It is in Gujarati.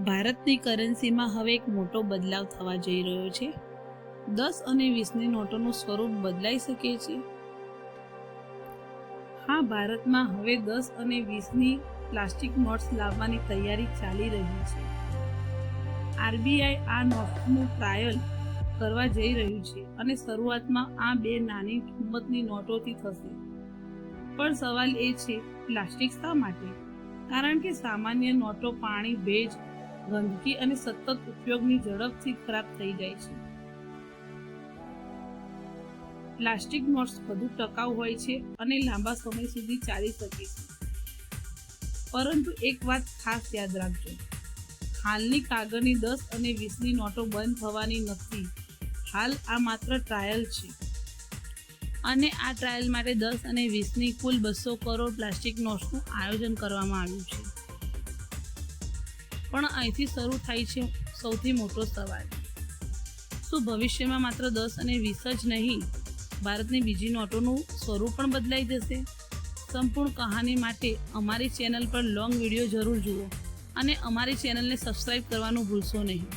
ભારતની કરન્સીમાં હવે એક મોટો બદલાવ થવા જઈ રહ્યો છે। 10 અને 20ની નોટોનું સ્વરૂપ બદલાઈ શકે છે। હા, ભારતમાં હવે 10 અને 20ની પ્લાસ્ટિક નોટ્સ લાવવાની તૈયારી ચાલી રહી છે। આરબીઆઈ આ નોટ્સનું ટ્રાયલ કરવા જઈ રહ્યું છે અને શરૂઆતમાં આ બે નાની કિંમતની નોટોથી થશે। પણ સવાલ એ છે, પ્લાસ્ટિક શા માટે? કારણ કે સામાન્ય નોટો પાણી, ભેજ, ગંદકી અને સતત ઉપયોગની ઝડપથી ખરાબ થઈ જાય છે। પ્લાસ્ટિક નોટ્સ વધુ ટકાઉ હોય છે અને લાંબા સમય સુધી ચાલી શકે છે। પરંતુ એક વાત ખાસ યાદ રાખજો, હાલની કાગળની 10 અને 20ની નોટો બંધ થવાની નથી। હાલ આ માત્ર ટ્રાયલ છે અને આ ટ્રાયલ માટે 10 અને 20ની કુલ 200 કરોડ પ્લાસ્ટિક નોટ્સનું આયોજન કરવામાં આવ્યું છે। પણ અહીંથી શરૂ થાય છે સૌથી મોટો સવાલ, શું ભવિષ્યમાં માત્ર 10 અને 20 જ નહીં, ભારતની બીજી નોટોનું સ્વરૂપ પણ બદલાઈ જશે? સંપૂર્ણ કહાની માટે અમારી ચેનલ પર લોંગ વિડીયો જરૂર જુઓ અને અમારી ચેનલને સબસ્ક્રાઇબ કરવાનું ભૂલશો નહીં।